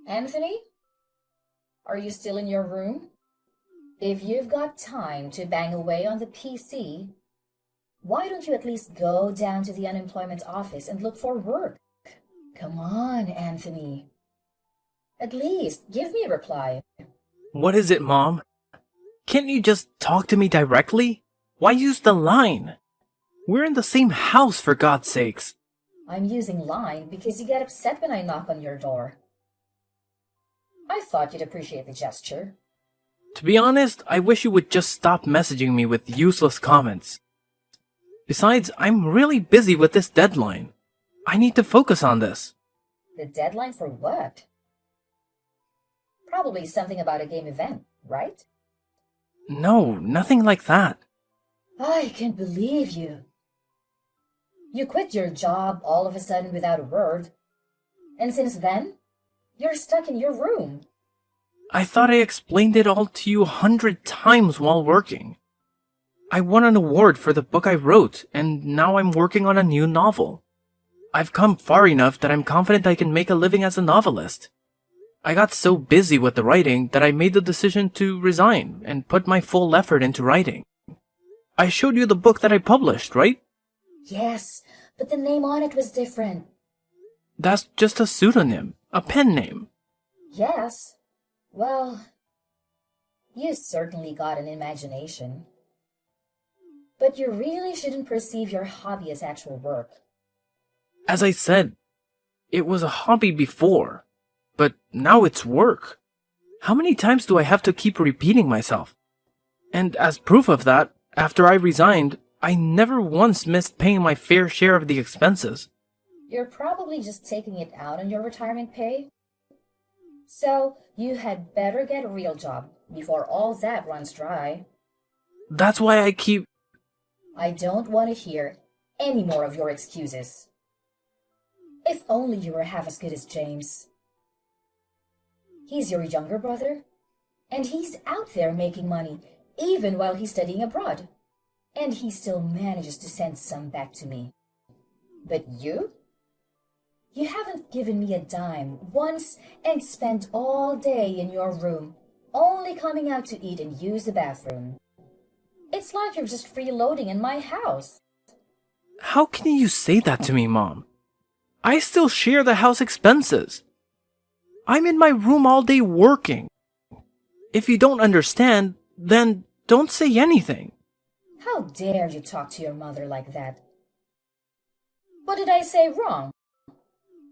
Anthony, are you still in your room? If you've got time to bang away on the PC, why don't you at least go down to the unemployment office and look for work? Come on, Anthony. At least give me a reply. What is it, Mom? Can't you just talk to me directly? Why use the line? We're in the same house, for God's sakes. I'm using line because you get upset when I knock on your door. I thought you'd appreciate the gesture. To be honest, I wish you would just stop messaging me with useless comments. Besides, I'm really busy with this deadline. I need to focus on this. The deadline for what? Probably something about a game event, right? No, nothing like that. I can't believe you. You quit your job all of a sudden without a word. And since then, you're stuck in your room. I thought I explained it all to you 100 times while working. I won an award for the book I wrote, and now I'm working on a new novel. I've come far enough that I'm confident I can make a living as a novelist. I got so busy with the writing that I made the decision to resign and put my full effort into writing. I showed you the book that I published, right? Yes, but the name on it was different. That's just a pseudonym, a pen name. Yes. Well, you certainly got an imagination. But you really shouldn't perceive your hobby as actual work. As I said, it was a hobby before, but now it's work. How many times do I have to keep repeating myself? And as proof of that, after I resigned, I never once missed paying my fair share of the expenses. You're probably just taking it out on your retirement pay. So you had better get a real job before all that runs dry. That's why I don't want to hear any more of your excuses. If only you were half as good as James. He's your younger brother, and he's out there making money, even while he's studying abroad. And he still manages to send some back to me. But you? You haven't given me a dime once and spent all day in your room, only coming out to eat and use the bathroom. It's like you're just freeloading in my house. How can you say that to me, Mom? I still share the house expenses. I'm in my room all day working. If you don't understand, then don't say anything. How dare you talk to your mother like that? What did I say wrong?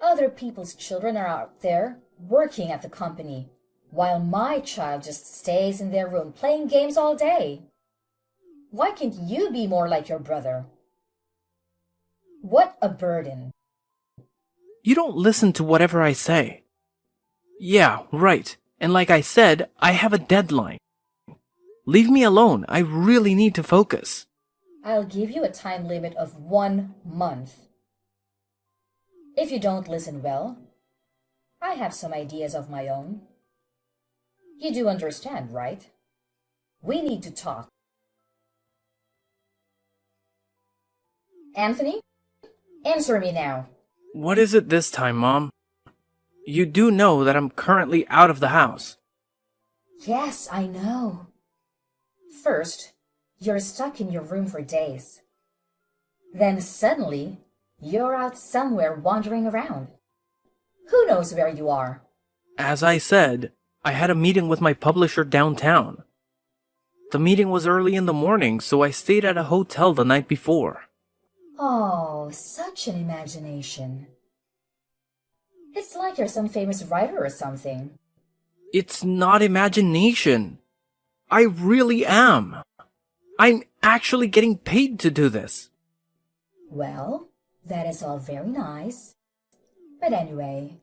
Other people's children are out there working at the company, while my child just stays in their room playing games all day. Why can't you be more like your brother? What a burden. You don't listen to whatever I say. Yeah, right. And like I said, I have a deadline. Leave me alone. I really need to focus. I'll give you a time limit of 1 month. If you don't listen well, I have some ideas of my own. You do understand, right? We need to talk. Anthony, answer me now. What is it this time, Mom? You do know that I'm currently out of the house. Yes, I know. First, you're stuck in your room for days. Then suddenly, you're out somewhere wandering around. Who knows where you are? As I said, I had a meeting with my publisher downtown. The meeting was early in the morning, so I stayed at a hotel the night before. Oh, such an imagination. It's like you're some famous writer or something. It's not imagination. I really am. I'm actually getting paid to do this. Well, that is all very nice. But anyway,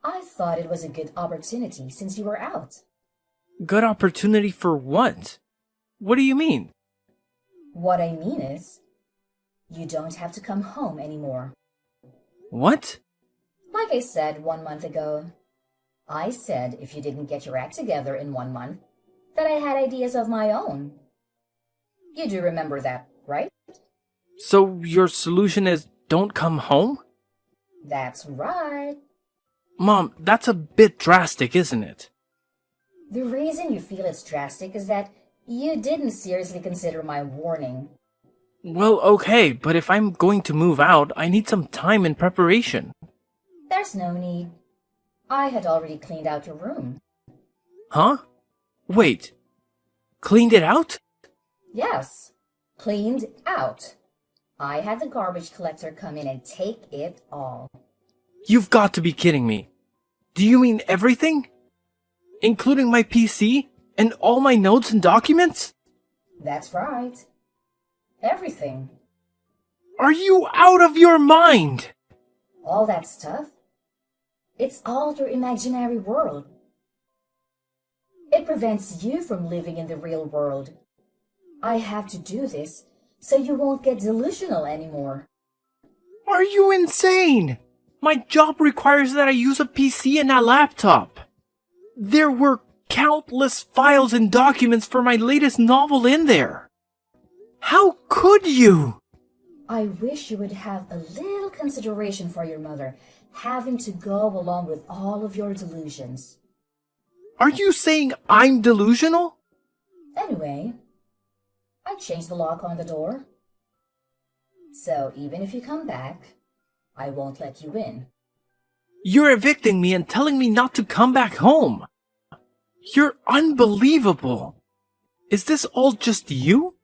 I thought it was a good opportunity since you were out. Good opportunity for what? What do you mean? What I mean is, you don't have to come home anymore. What? Like I said 1 month ago, I said if you didn't get your act together in 1 month, that I had ideas of my own. You do remember that, right? So your solution is don't come home? That's right. Mom, that's a bit drastic, isn't it? The reason you feel it's drastic is that you didn't seriously consider my warning. Well, okay, but if I'm going to move out, I need some time in preparation. There's no need. I had already cleaned out your room. Huh? Wait. Cleaned it out? Yes, cleaned out. I had the garbage collector come in and take it all. You've got to be kidding me. Do you mean everything? Including my PC and all my notes and documents? That's right. Everything. Are you out of your mind? All that stuff. It's all your imaginary world. It prevents you from living in the real world. I have to do this so you won't get delusional anymore. Are you insane? My job requires that I use a PC and a laptop. There were countless files and documents for my latest novel in there. How could you? I wish you would have a little consideration for your mother, having to go along with all of your delusions. Are you saying I'm delusional? Anyway, I changed the lock on the door. So even if you come back, I won't let you in. You're evicting me and telling me not to come back home. You're unbelievable. Is this all just you?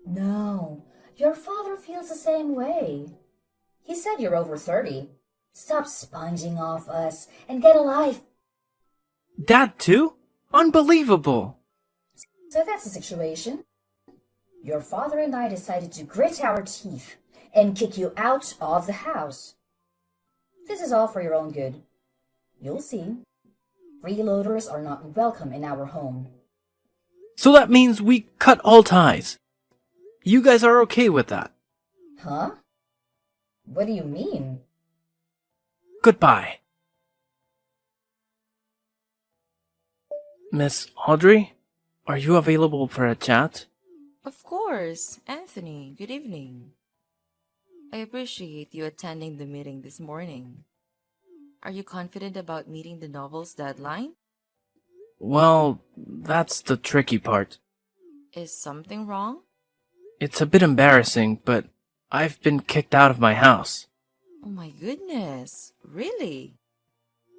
No, your father feels the same way. He said you're over 30. Stop sponging off us and get a life. Dad too? Unbelievable. So that's the situation. Your father and I decided to grit our teeth and kick you out of the house. This is all for your own good. You'll see. Freeloaders are not welcome in our home. So that means we cut all ties. You guys are okay with that? Huh? What do you mean? Goodbye. Miss Audrey, are you available for a chat? Of course, Anthony. Good evening. I appreciate you attending the meeting this morning. Are you confident about meeting the novel's deadline? Well, that's the tricky part. Is something wrong? It's a bit embarrassing, but I've been kicked out of my house. Oh my goodness, really?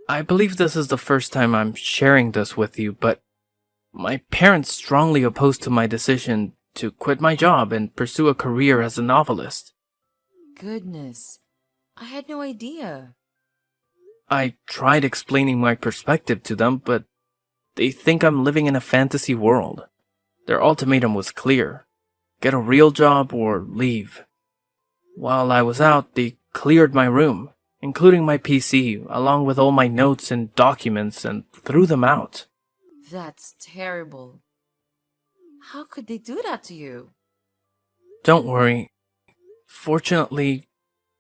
I believe this is the first time I'm sharing this with you, but my parents strongly opposed to my decision to quit my job and pursue a career as a novelist. Goodness, I had no idea. I tried explaining my perspective to them, but they think I'm living in a fantasy world. Their ultimatum was clear: get a real job or leave. While I was out, they cleared my room, including my PC, along with all my notes and documents, and threw them out. That's terrible. How could they do that to you? Don't worry. Fortunately,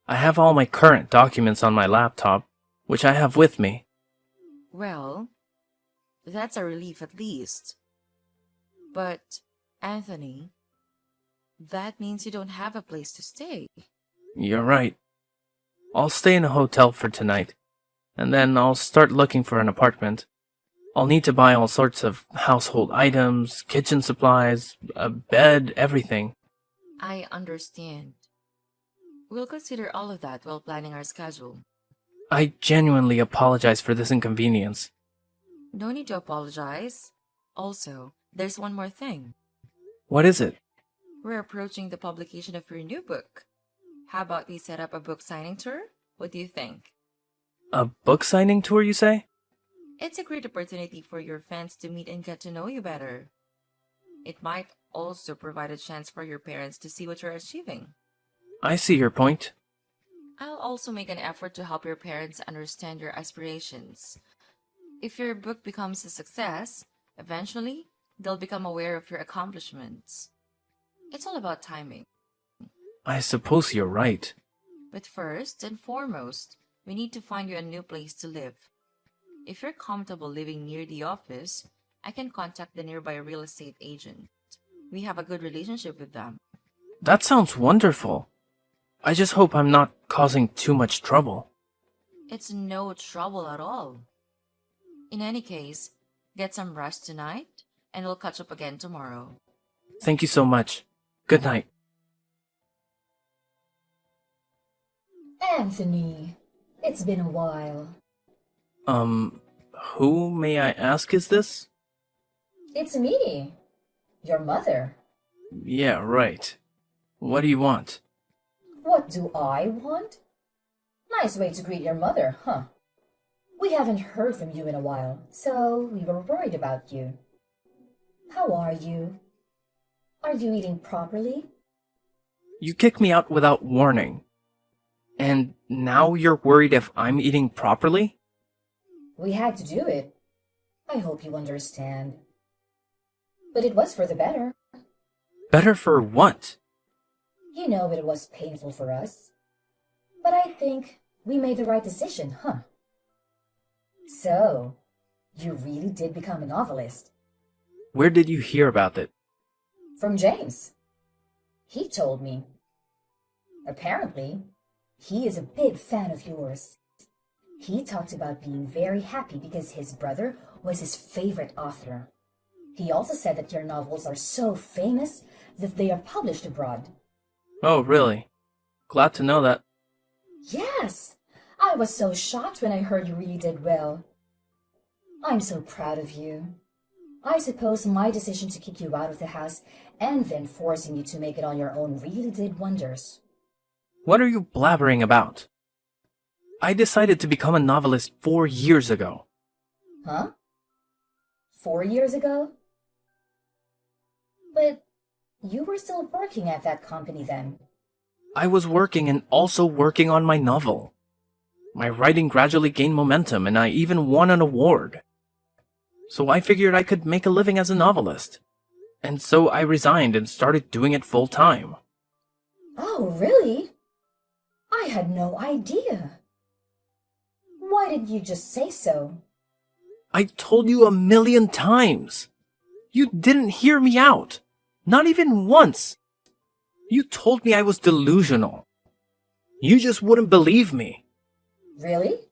I have all my current documents on my laptop, which I have with me. Well, that's a relief at least. But, Anthony, that means you don't have a place to stay. You're right. I'll stay in a hotel for tonight, and then I'll start looking for an apartment. I'll need to buy all sorts of household items, kitchen supplies, a bed, everything. I understand. We'll consider all of that while planning our schedule. I genuinely apologize for this inconvenience. No need to apologize. Also, there's one more thing. What is it? We're approaching the publication of your new book. How about we set up a book signing tour? What do you think? A book signing tour, you say? It's a great opportunity for your fans to meet and get to know you better. It might also provide a chance for your parents to see what you're achieving. I see your point. I'll also make an effort to help your parents understand your aspirations. If your book becomes a success, eventually, they'll become aware of your accomplishments. It's all about timing. I suppose you're right. But first and foremost, we need to find you a new place to live. If you're comfortable living near the office, I can contact the nearby real estate agent. We have a good relationship with them. That sounds wonderful. I just hope I'm not causing too much trouble. It's no trouble at all. In any case, get some rest tonight, and we'll catch up again tomorrow. Thank you so much. Good night. Anthony, it's been a while. Who, may I ask, is this? It's me, your mother. Yeah, right. What do you want? What do I want? Nice way to greet your mother, huh? We haven't heard from you in a while, so we were worried about you. How are you? Are you eating properly? You kicked me out without warning. And now you're worried if I'm eating properly? We had to do it. I hope you understand. But it was for the better. Better for what? You know it was painful for us. But I think we made the right decision, huh? So, you really did become a novelist. Where did you hear about it? From James. He told me. Apparently, he is a big fan of yours. He talked about being very happy because his brother was his favorite author. He also said that your novels are so famous that they are published abroad. Oh, really? Glad to know that. Yes! I was so shocked when I heard you really did well. I'm so proud of you. I suppose my decision to kick you out of the house and then forcing you to make it on your own really did wonders. What are you blabbering about? I decided to become a novelist 4 years ago. Huh? 4 years ago? But you were still working at that company then. I was working and also working on my novel. My writing gradually gained momentum and I even won an award. So I figured I could make a living as a novelist. And so I resigned and started doing it full time. Oh, really? I had no idea. Why didn't you just say so? I told you 1,000,000 times. You didn't hear me out. Not even once. You told me I was delusional. You just wouldn't believe me. Really?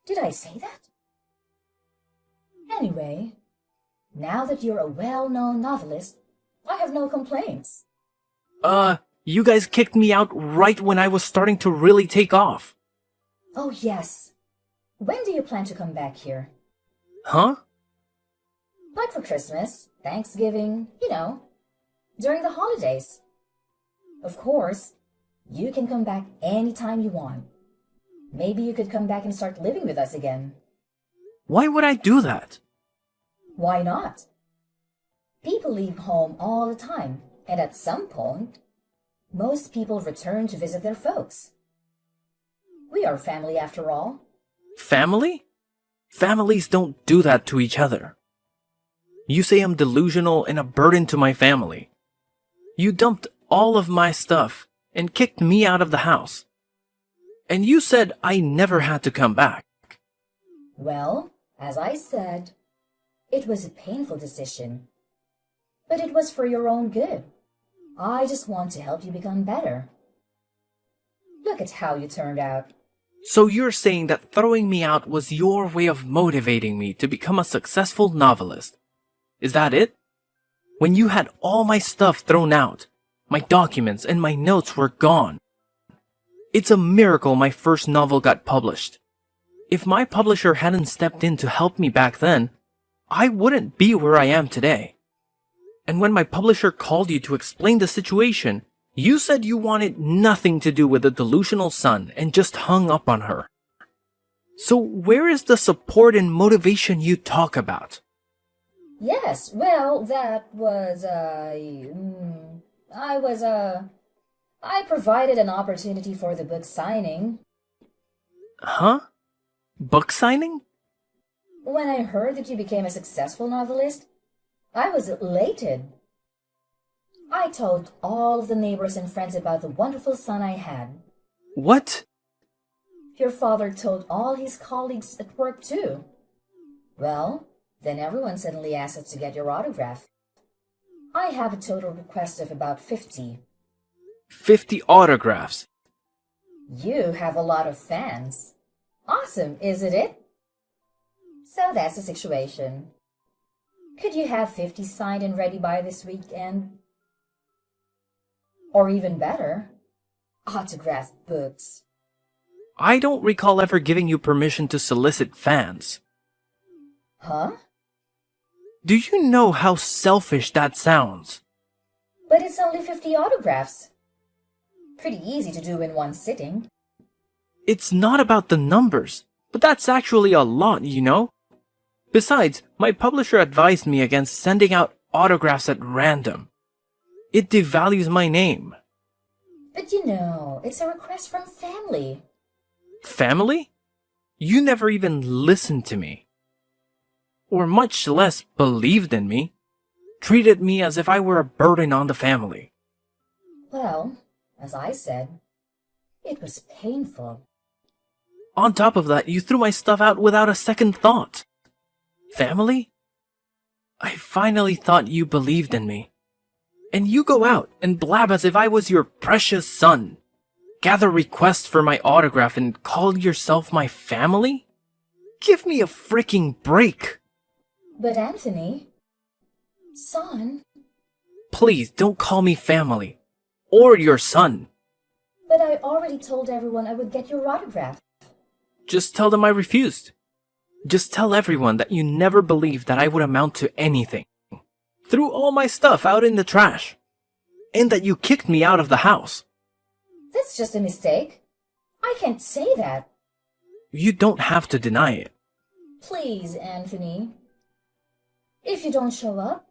Did I say that? Anyway, now that you're a well-known novelist, I have no complaints. You guys kicked me out right when I was starting to really take off. Oh, yes. When do you plan to come back here? Huh? Like for Christmas, Thanksgiving, during the holidays. Of course, you can come back anytime you want. Maybe you could come back and start living with us again. Why would I do that? Why not? People leave home all the time, and at some point, most people return to visit their folks. We are family after all. Family? Families don't do that to each other. You say I'm delusional and a burden to my family. You dumped all of my stuff and kicked me out of the house. And you said I never had to come back. Well, as I said, it was a painful decision. But it was for your own good. I just want to help you become better. Look at how you turned out. So you're saying that throwing me out was your way of motivating me to become a successful novelist. Is that it? When you had all my stuff thrown out, my documents and my notes were gone. It's a miracle my first novel got published. If my publisher hadn't stepped in to help me back then, I wouldn't be where I am today. And when my publisher called you to explain the situation, you said you wanted nothing to do with the delusional son and just hung up on her. So where is the support and motivation you talk about? Yes, well, that was, I provided an opportunity for the book signing. Huh? Book signing? When I heard that you became a successful novelist, I was elated. I told all of the neighbors and friends about the wonderful son I had. What? Your father told all his colleagues at work too. Well, then everyone suddenly asked us to get your autograph. I have a total request of about 50. 50 autographs. You have a lot of fans. Awesome, isn't it? So that's the situation. Could you have 50 signed and ready by this weekend? Or even better, autographed books. I don't recall ever giving you permission to solicit fans. Huh? Do you know how selfish that sounds? But it's only 50 autographs. Pretty easy to do in one sitting. It's not about the numbers, but that's actually a lot, you know? Besides, my publisher advised me against sending out autographs at random. It devalues my name. But you know, it's a request from family. Family? You never even listened to me. Or much less believed in me. Treated me as if I were a burden on the family. Well, as I said, it was painful. On top of that, you threw my stuff out without a second thought. Family? I finally thought you believed in me. And you go out and blab as if I was your precious son. Gather requests for my autograph and call yourself my family? Give me a freaking break. But Anthony, son. Please don't call me family. Or your son. But I already told everyone I would get your autograph. Just tell them I refused. Just tell everyone that you never believed that I would amount to anything. Threw all my stuff out in the trash. And that you kicked me out of the house. That's just a mistake. I can't say that. You don't have to deny it. Please, Anthony. If you don't show up,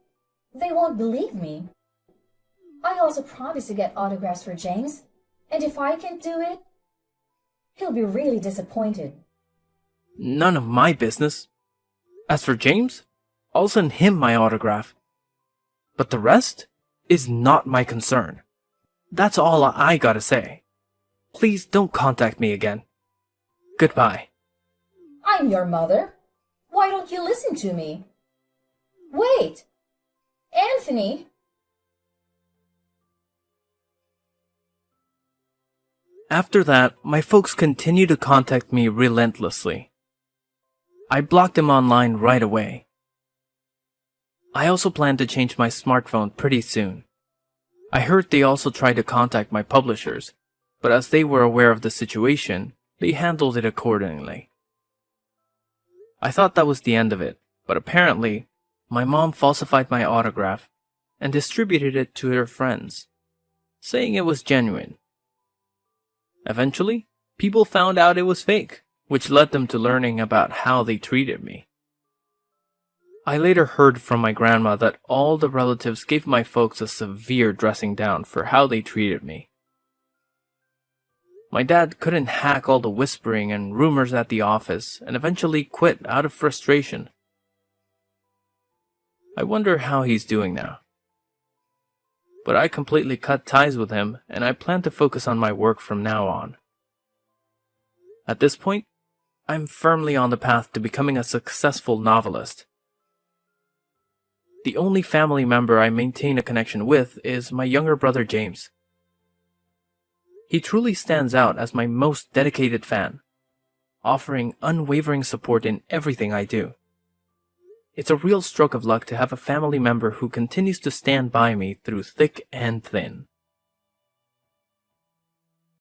they won't believe me. I also promised to get autographs for James, and if I can't do it, he'll be really disappointed. None of my business. As for James, I'll send him my autograph. But the rest is not my concern. That's all I gotta say. Please don't contact me again. Goodbye. I'm your mother. Why don't you listen to me? Wait! Anthony! After that, my folks continued to contact me relentlessly. I blocked them online right away. I also plan to change my smartphone pretty soon. I heard they also tried to contact my publishers, but as they were aware of the situation, they handled it accordingly. I thought that was the end of it, but apparently, my mom falsified my autograph and distributed it to her friends, saying it was genuine. Eventually, people found out it was fake, which led them to learning about how they treated me. I later heard from my grandma that all the relatives gave my folks a severe dressing down for how they treated me. My dad couldn't hack all the whispering and rumors at the office and eventually quit out of frustration. I wonder how he's doing now. But I completely cut ties with him and I plan to focus on my work from now on. At this point, I'm firmly on the path to becoming a successful novelist. The only family member I maintain a connection with is my younger brother James. He truly stands out as my most dedicated fan, offering unwavering support in everything I do. It's a real stroke of luck to have a family member who continues to stand by me through thick and thin.